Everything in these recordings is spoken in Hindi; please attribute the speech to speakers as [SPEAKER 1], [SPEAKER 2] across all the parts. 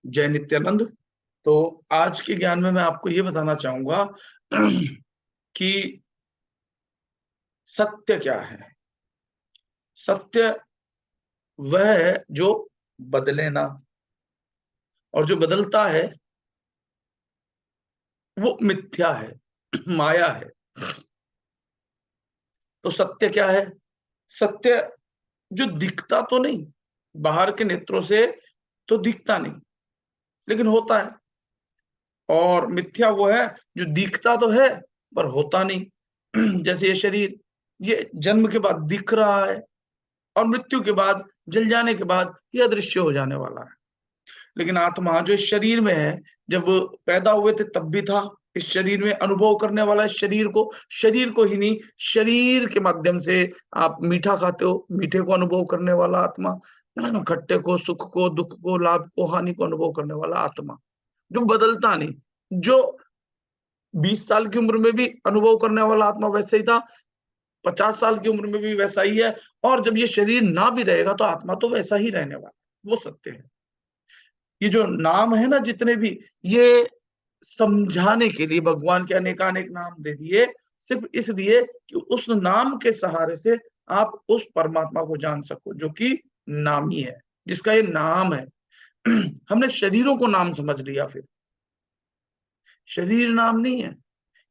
[SPEAKER 1] जय नित्यानंद। तो आज के ज्ञान में मैं आपको ये बताना चाहूंगा कि सत्य क्या है। सत्य वह है जो बदले ना, और जो बदलता है वो मिथ्या है, माया है। तो सत्य क्या है? सत्य जो दिखता तो नहीं, बाहर के नेत्रों से तो दिखता नहीं, लेकिन होता है। और मिथ्या वो है जो दिखता तो है पर होता नहीं। जैसे ये शरीर, ये जन्म के बाद दिख रहा है और मृत्यु के बाद, जल जाने के बाद ये अदृश्य हो जाने वाला है। लेकिन आत्मा जो इस शरीर में है, जब पैदा हुए थे तब भी था इस शरीर में, अनुभव करने वाला इस शरीर को ही नहीं, शरीर के माध्यम से आप मीठा खाते हो, मीठे को अनुभव करने वाला आत्मा, खट्टे को, सुख को, दुख को, लाभ को, हानि को अनुभव करने वाला आत्मा, जो बदलता नहीं, जो 20 साल की उम्र में भी अनुभव करने वाला आत्मा वैसे ही था, 50 साल की उम्र में भी वैसा ही है, और जब ये शरीर ना भी रहेगा तो आत्मा तो वैसा ही रहने वाला। वो सत्य है। ये जो नाम है ना, जितने भी, ये समझाने के लिए भगवान के अनेकानेक नाम दे दिए, सिर्फ इसलिए कि उस नाम के सहारे से आप उस परमात्मा को जान सको जो कि नामी है, जिसका ये नाम है। हमने शरीरों को नाम समझ लिया, फिर शरीर नाम नहीं है,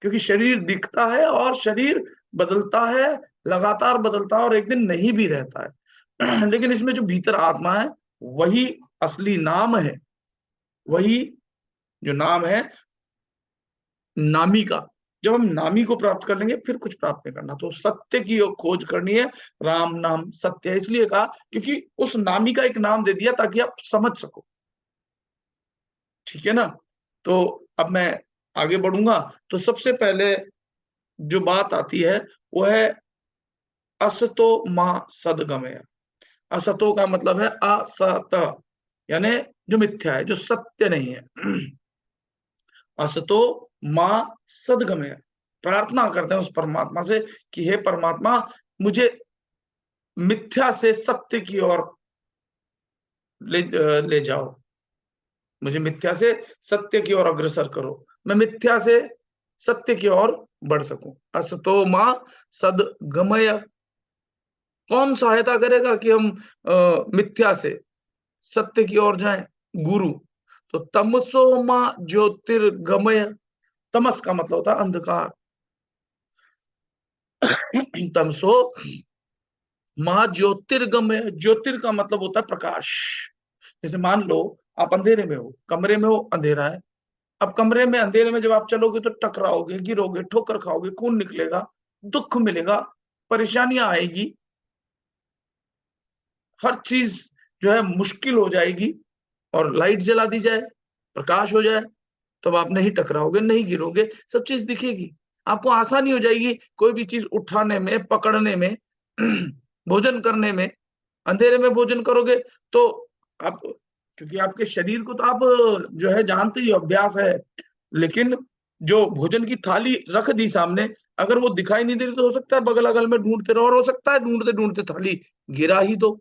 [SPEAKER 1] क्योंकि शरीर दिखता है और शरीर बदलता है, लगातार बदलता है और एक दिन नहीं भी रहता है। लेकिन इसमें जो भीतर आत्मा है, वही असली नाम है। वही जो नाम है नामी का। जब हम नामी को प्राप्त कर लेंगे फिर कुछ प्राप्त नहीं करना, तो सत्य की खोज करनी है। राम नाम सत्य है, इसलिए कहा क्योंकि उस नामी का एक नाम दे दिया ताकि आप समझ सको। ठीक है ना? तो अब मैं आगे बढ़ूंगा। तो सबसे पहले जो बात आती है वो है असतो मां सदगमय। असतो का मतलब है असत, यानी जो मिथ्या है, जो सत्य नहीं है। असतो मां सदगमय। प्रार्थना करते हैं उस परमात्मा से कि हे परमात्मा, मुझे मिथ्या से सत्य की ओर ले जाओ। मुझे मिथ्या से सत्य की ओर अग्रसर करो, मैं मिथ्या से सत्य की ओर बढ़ सकूं। असतो मां सदगमय। कौन सहायता करेगा कि हम मिथ्या से सत्य की ओर जाएं? गुरु। तो तमसो मां ज्योतिर्गमय। तमस का मतलब होता है अंधकार। तमसो मां ज्योतिर्गमय। ज्योतिर का मतलब होता है प्रकाश। जैसे मान लो आप अंधेरे में हो, कमरे में हो, अंधेरा है। अब कमरे में अंधेरे में जब आप चलोगे तो टकराओगे, गिरोगे, ठोकर खाओगे, खून निकलेगा, दुख मिलेगा, परेशानियां आएगी, हर चीज जो है मुश्किल हो जाएगी। और लाइट जला दी जाए, प्रकाश हो जाए, तब आप नहीं टकराओगे, नहीं गिरोगे, सब चीज दिखेगी, आपको आसानी हो जाएगी कोई भी चीज उठाने में, पकड़ने में, भोजन करने में। अंधेरे में भोजन करोगे तो आप, क्योंकि आपके शरीर को तो आप जो है जानते ही हो, अभ्यास है। लेकिन जो भोजन की थाली रख दी सामने, अगर वो दिखाई नहीं दे रही तो हो सकता है बगल अगल में ढूंढते रहो, और हो सकता है ढूंढते ढूंढते थाली गिरा ही दो।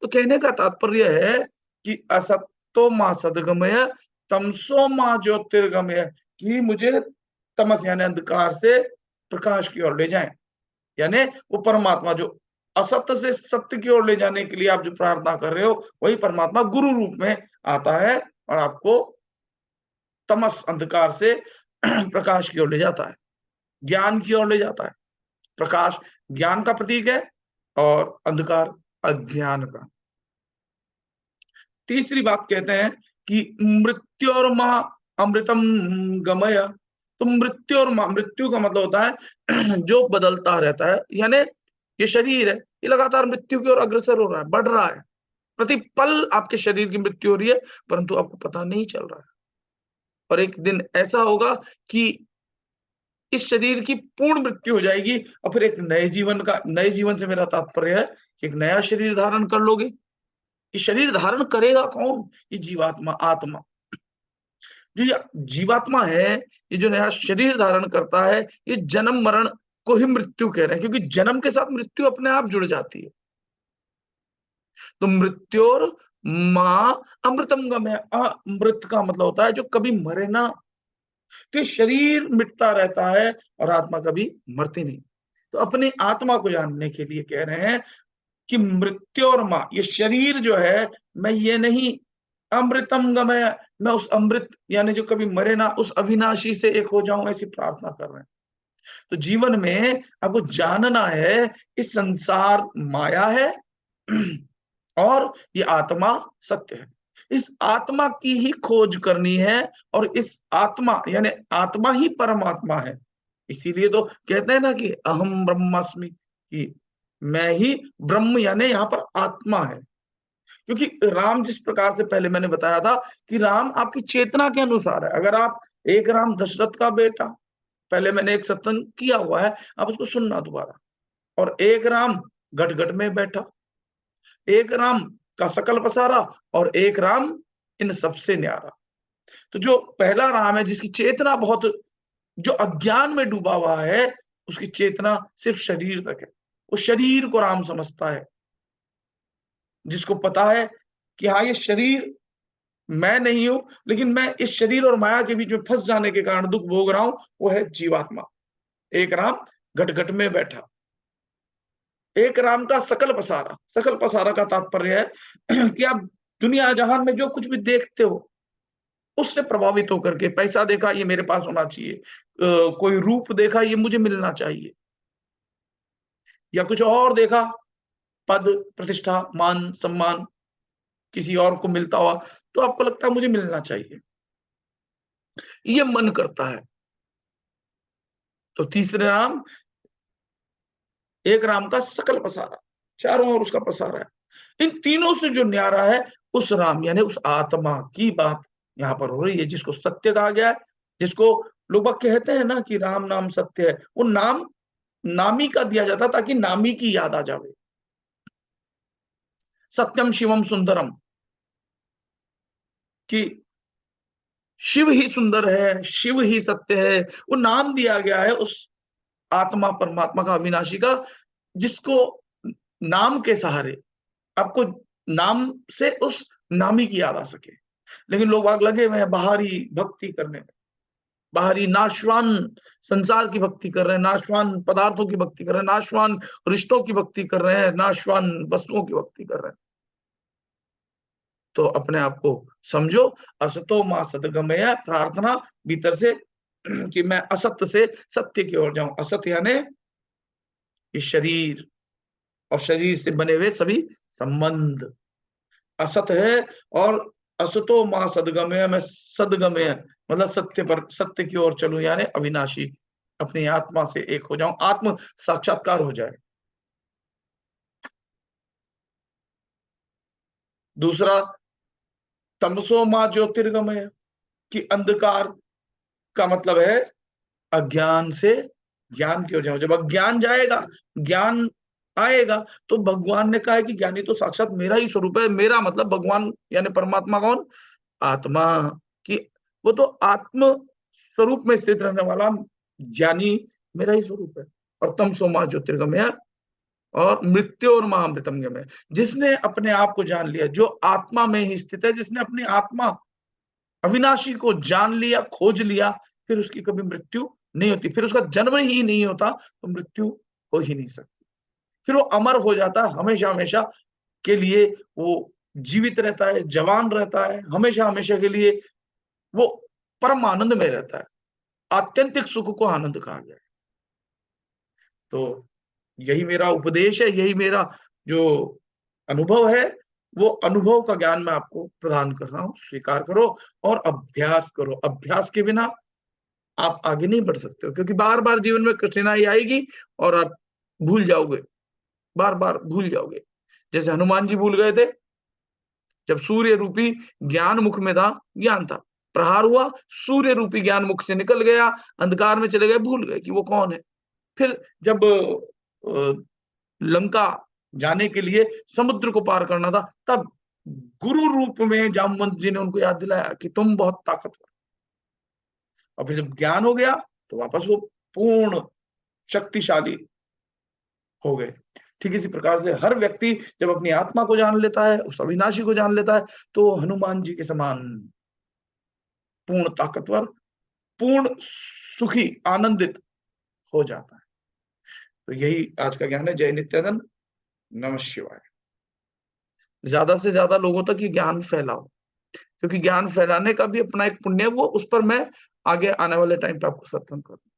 [SPEAKER 1] तो कहने का तात्पर्य है कि असत्तो मां सदगमय, तमसो मां ज्योतिर्गमय, कि मुझे तमस यानी अंधकार से प्रकाश की ओर ले जाएं। यानी वो परमात्मा जो असत्य से सत्य की ओर ले जाने के लिए आप जो प्रार्थना कर रहे हो, वही परमात्मा गुरु रूप में आता है और आपको तमस अंधकार से प्रकाश की ओर ले जाता है, ज्ञान की ओर ले जाता है। प्रकाश ज्ञान का प्रतीक है और अंधकार अज्ञान का। तीसरी बात कहते हैं कि मृत्यु और मां अमृतम गमय। तो मृत्यु और मां, मृत्यु का मतलब होता है जो बदलता रहता है, यानी ये शरीर है, ये लगातार मृत्यु की ओर अग्रसर हो रहा है, बढ़ रहा है। प्रति पल आपके शरीर की मृत्यु हो रही है, परंतु आपको पता नहीं चल रहा है। और एक दिन ऐसा होगा कि इस शरीर की पूर्ण मृत्यु हो जाएगी और फिर एक नए जीवन का, नए जीवन से मेरा तात्पर्य है कि एक नया शरीर धारण कर लोगे। ये शरीर धारण करेगा कौन? ये जीवात्मा, आत्मा। जो ये जीवात्मा है, ये जो नया शरीर धारण करता है, ये जन्म मरण को ही मृत्यु कह रहे हैं, क्योंकि जन्म के साथ मृत्यु अपने आप जुड़ जाती है। तो मृत्योर माँ अमृतम गमय, अमृत का मतलब होता है जो कभी मरे ना। तो ये शरीर मिटता रहता है और आत्मा कभी मरती नहीं। तो अपनी आत्मा को जानने के लिए कह रहे हैं कि मृत्यु और माँ, ये शरीर जो है, मैं ये नहीं, अमृतम गमय, मैं उस अमृत यानी जो कभी मरे ना उस अविनाशी से एक हो जाऊं, ऐसी प्रार्थना कर रहे हैं। तो जीवन में आपको जानना है इस संसार माया है और ये आत्मा सत्य है। इस आत्मा की ही खोज करनी है और इस आत्मा यानी आत्मा ही परमात्मा है। इसीलिए तो कहते हैं ना कि अहम ब्रह्मास्मि, कि मैं ही ब्रह्म यानी यहाँ पर आत्मा है। क्योंकि राम जिस प्रकार से पहले मैंने बताया था कि राम आपकी चेतना के अनुसार है। अगर आप एक राम दशरथ का बेटा, पहले मैंने एक सत्संग किया हुआ है, आप उसको सुनना दोबारा। और एक राम घट घट में बैठा, एक राम का सकल पसारा और एक राम इन सबसे न्यारा। तो जो पहला राम है जिसकी चेतना बहुत, जो अज्ञान में डूबा हुआ है, उसकी चेतना सिर्फ शरीर तक है, वो शरीर को राम समझता है। जिसको पता है कि हाँ ये शरीर मैं नहीं हूं, लेकिन मैं इस शरीर और माया के बीच में फंस जाने के कारण दुख भोग रहा हूं, वो है जीवात्मा। एक राम घट घट में बैठा, एक राम का सकल पसारा। सकल पसारा का तात्पर्य है कि आप दुनिया जहान में जो कुछ भी देखते हो उससे प्रभावित होकर के, पैसा देखा ये मेरे पास होना चाहिए, कोई रूप देखा ये मुझे मिलना चाहिए, या कुछ और देखा, पद प्रतिष्ठा मान सम्मान किसी और को मिलता हुआ, तो आपको लगता है मुझे मिलना चाहिए, ये मन करता है। तो तीसरे राम, एक राम का सकल पसारा, चारों ओर उसका पसारा है। इन तीनों से जो न्यारा है उस राम यानी उस आत्मा की बात यहाँ पर हो रही है, जिसको सत्य कहा गया है। जिसको लोग बाग कहते हैं ना कि राम नाम सत्य है, वो नाम नामी का दिया जाता ताकि नामी की याद आ जावे। सत्यम शिवम सुंदरम, कि शिव ही सुंदर है, शिव ही सत्य है। वो नाम दिया गया है उस आत्मा परमात्मा का, अविनाशी का, जिसको नाम के सहारे आपको नाम से उस नामी की याद आ सके। लेकिन लोग आग लगे हुए हैं बाहरी भक्ति करने में, बाहरी नाशवान संसार की भक्ति कर रहे हैं, नाशवान पदार्थों की भक्ति कर रहे हैं, नाशवान रिश्तों की भक्ति कर रहे हैं, नाशवान वस्तुओं की भक्ति कर रहे हैं। तो अपने आप को समझो, असतो मां सदगमय, प्रार्थना भीतर से कि मैं असत्य से सत्य की ओर जाऊं। असत्य यानी इस शरीर और शरीर से बने हुए सभी संबंध असत है। और असतो मां सदगमय, मैं सदगमय मतलब सत्य पर, सत्य की ओर चलूं यानी अविनाशी, अपनी आत्मा से एक हो जाऊं, आत्म साक्षात्कार हो जाए। दूसरा तमसो मां ज्योतिर्गमय, कि अंधकार का मतलब है अज्ञान से ज्ञान की ओर जाओ। जब अज्ञान जाएगा, ज्ञान आएगा, तो भगवान ने कहा है कि ज्ञानी तो साक्षात मेरा ही स्वरूप है। मेरा मतलब भगवान यानी परमात्मा कौन? आत्मा। की वो तो आत्म स्वरूप में स्थित रहने वाला ज्ञानी मेरा ही स्वरूप है। और तमसो मां ज्योतिर्गमय, और मृत्यु और महाअमृतम गमय, जिसने अपने आप को जान लिया, जो आत्मा में ही स्थित है, जिसने अपनी आत्मा अविनाशी को जान लिया, खोज लिया, फिर उसकी कभी मृत्यु नहीं होती, फिर उसका जन्म ही नहीं होता, तो मृत्यु हो ही नहीं सकती। फिर वो अमर हो जाता है, हमेशा हमेशा के लिए वो जीवित रहता है, जवान रहता है, हमेशा हमेशा के लिए वो परम आनंद में रहता है। आत्यंतिक सुख को आनंद कहा गया है। तो यही मेरा उपदेश है, यही मेरा जो अनुभव है, वो अनुभव का ज्ञान मैं आपको प्रदान कर रहा हूं। स्वीकार करो और अभ्यास करो। अभ्यास के बिना आप आगे नहीं बढ़ सकते हो, क्योंकि बार बार जीवन में कठिनाई आएगी और आप भूल जाओगे, बार बार भूल जाओगे। जैसे हनुमान जी भूल गए थे, जब सूर्य रूपी ज्ञान मुख में था, ज्ञान था, प्रहार हुआ, सूर्य रूपी ज्ञान मुख से निकल गया, अंधकार में चले गए, भूल गए कि वो कौन है। फिर जब लंका जाने के लिए समुद्र को पार करना था, तब गुरु रूप में जामवंत जी ने उनको याद दिलाया कि तुम बहुत ताकतवर। और फिर जब ज्ञान हो गया, तो वापस वो पूर्ण शक्तिशाली हो गए। ठीक इसी प्रकार से हर व्यक्ति जब अपनी आत्मा को जान लेता है, उस अविनाशी को जान लेता है, तो हनुमान जी के समान पूर्ण ताकतवर, पूर्ण सुखी, आनंदित हो जाता है। तो यही आज का ज्ञान है। जय नित्यानंद। नमः शिवाय। ज्यादा से ज्यादा लोगों तक ये ज्ञान फैलाओ, क्योंकि ज्ञान फैलाने का भी अपना एक पुण्य है, वो उस पर मैं आगे आने वाले टाइम पे आपको सत्संग करूंगा।